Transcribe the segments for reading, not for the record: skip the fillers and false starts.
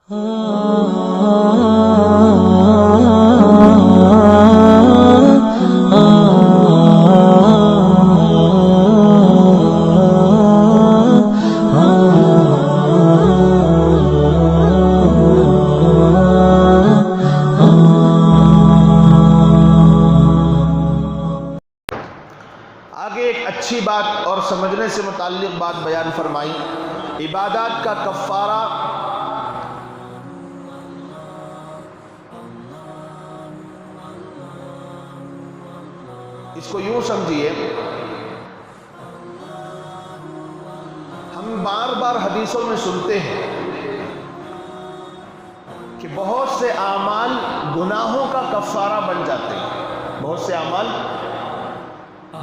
اچھی بات اور سمجھنے سے متعلق بات بیان فرمائی۔ عبادات کا کفارہ اس کو یوں سمجھیے، ہم بار بار حدیثوں میں سنتے ہیں کہ بہت سے اعمال گناہوں کا کفارہ بن جاتے ہیں، بہت سے اعمال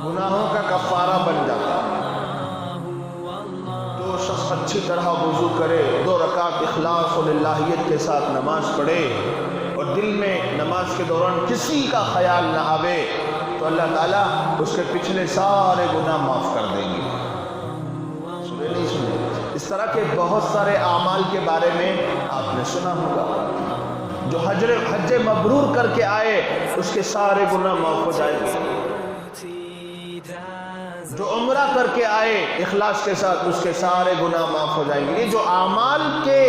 گناہوں کا کفارہ بن جاتا ہے۔ جو شخص اچھی طرح وضو کرے، 2 رکعت اخلاص و للہیت کے ساتھ نماز پڑھے اور دل میں نماز کے دوران کسی کا خیال نہ آوے، تو اللہ تعالیٰ اس کے پچھلے سارے گناہ معاف کر دیں گے۔ سنے نہیں سنے؟ اس طرح کے بہت سارے اعمال کے بارے میں آپ نے سنا ہوگا۔ جو حج مبرور کر کے آئے اس کے سارے گناہ معاف ہو جائیں گے۔ جو عمرہ کر کے آئے اخلاص کے ساتھ اس کے سارے گناہ معاف ہو جائیں گے۔ یہ جو اعمال کے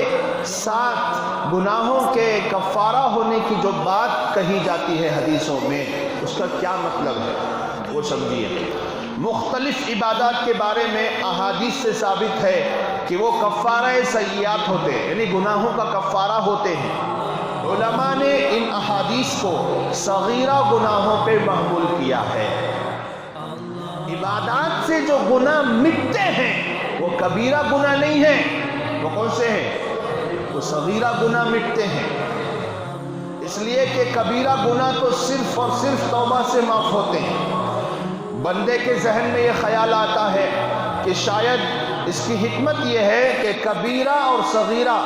ساتھ گناہوں کے کفارہ ہونے کی جو بات کہی جاتی ہے حدیثوں میں، اس کا کیا مطلب ہے وہ سمجھیے۔ مختلف عبادات کے بارے میں احادیث سے ثابت ہے کہ وہ کفارہ سیئات ہوتے ہیں، یعنی گناہوں کا کفارہ ہوتے ہیں۔ علماء نے ان احادیث کو صغیرہ گناہوں پہ محمول کیا ہے۔ عبادات سے جو گناہ مٹتے ہیں وہ کبیرہ گناہ نہیں ہیں، وہ کون سے ہیں؟ وہ صغیرہ گناہ مٹتے ہیں۔ اس لیے کہ کبیرہ گناہ تو صرف اور صرف توبہ سے معاف ہوتے ہیں۔ بندے کے ذہن میں یہ خیال آتا ہے کہ شاید اس کی حکمت یہ ہے کہ کبیرہ اور صغیرہ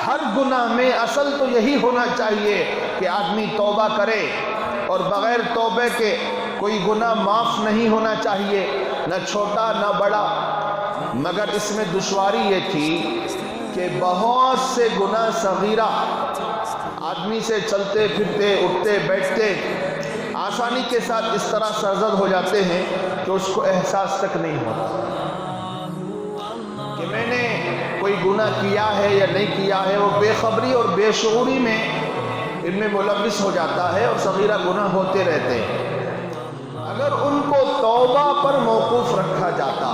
ہر گناہ میں اصل تو یہی ہونا چاہیے کہ آدمی توبہ کرے اور بغیر توبے کے کوئی گناہ معاف نہیں ہونا چاہیے، نہ چھوٹا نہ بڑا۔ مگر اس میں دشواری یہ تھی کہ بہت سے گناہ صغیرہ آدمی سے چلتے پھرتے اٹھتے بیٹھتے آسانی کے ساتھ اس طرح سرزد ہو جاتے ہیں کہ اس کو احساس تک نہیں ہوتا کہ میں نے کوئی گناہ کیا ہے یا نہیں کیا ہے۔ وہ بے خبری اور بے شعوری میں ان میں ملوث ہو جاتا ہے اور صغیرہ گناہ ہوتے رہتے ہیں۔ اگر ان کو توبہ پر موقوف رکھا جاتا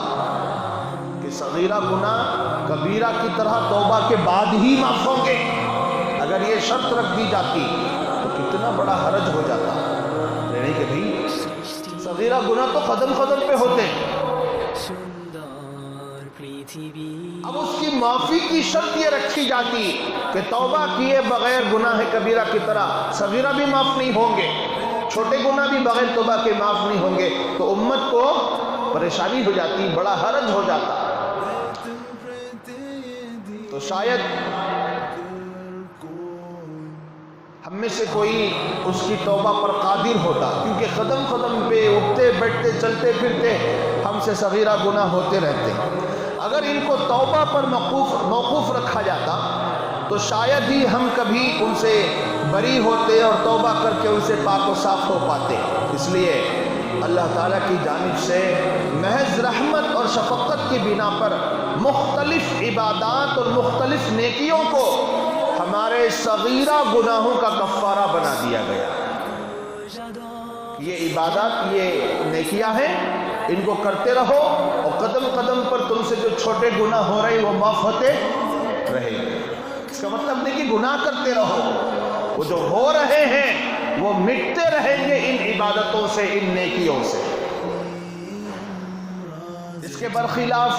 کہ صغیرہ گناہ کبیرہ کی طرح توبہ کے بعد ہی معاف ہوں گے، اگر یہ شرط رکھ دی جاتی تو کتنا بڑا حرج ہو جاتا، یعنی کہ بھی صغیرہ گناہ تو قدم قدم پہ ہوتے ہیں۔ اب اس کی معافی کی شرط یہ رکھی جاتی کہ توبہ کیے بغیر گناہ کبیرہ کی طرح صغیرہ بھی معاف نہیں ہوں گے، چھوٹے گناہ بھی بغیر توبہ کے معاف نہیں ہوں گے، تو امت کو پریشانی ہو جاتی، بڑا حرج ہو جاتا۔ تو شاید ہم میں سے کوئی اس کی توبہ پر قادر ہوتا، کیونکہ قدم قدم پہ اٹھتے بیٹھتے چلتے پھرتے ہم سے صغیرہ گناہ ہوتے رہتے ہیں۔ اگر ان کو توبہ پر موقوف رکھا جاتا تو شاید ہی ہم کبھی ان سے بری ہوتے اور توبہ کر کے ان سے پاک و صاف ہو پاتے۔ اس لیے اللہ تعالیٰ کی جانب سے محض رحمت اور شفقت کی بنا پر مختلف عبادات اور مختلف نیکیوں کو ہمارے صغیرہ گناہوں کا کفارہ بنا دیا گیا۔ یہ عبادات، یہ نیکیاں ہیں، ان کو کرتے رہو اور قدم قدم پر تم سے جو چھوٹے گناہ ہو رہے ہیں وہ معاف ہوتے رہے گے۔ اس کا مطلب نہیں کہ گناہ کرتے رہو، وہ جو ہو رہے ہیں وہ مٹتے رہیں گے ان عبادتوں سے، ان نیکیوں سے۔ اس کے برخلاف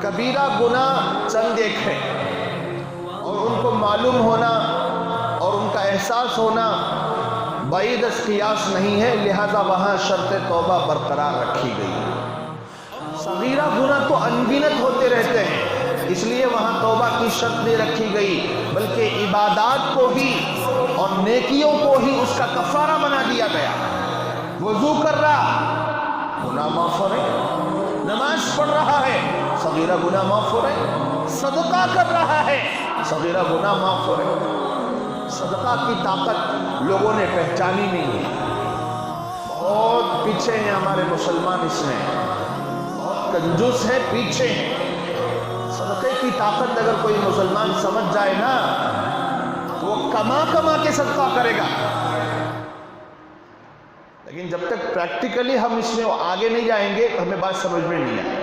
کبیرہ گناہ چند ایک ہے اور ان کو معلوم ہونا اور ان کا احساس ہونا بعید از قیاس نہیں ہے، لہذا وہاں شرط توبہ برقرار رکھی گئی۔ صغیرہ گناہ تو انگنت ہوتے رہتے ہیں، اس لیے وہاں توبہ کی شرط نہیں رکھی گئی، بلکہ عبادات کو ہی اور نیکیوں کو ہی اس کا کفارہ بنا دیا گیا۔ وضو کر رہا، گناہ معاف ہو رہے، نماز پڑھ رہا ہے، صغیرہ گناہ معاف ہو رہے، صدقہ کر رہا ہے، صغیرہ گناہ معاف ہو رہے۔ صدقہ کی طاقت لوگوں نے پہچانی نہیں ہے، بہت پیچھے ہیں ہمارے مسلمان، اس میں بہت کنجوس ہیں، پیچھے ہیں۔ صدقے کی طاقت اگر کوئی مسلمان سمجھ جائے نا تو وہ کما کما کے صدقہ کرے گا، لیکن جب تک پریکٹیکلی ہم اس میں آگے نہیں جائیں گے تو ہمیں بات سمجھ میں نہیں آئے۔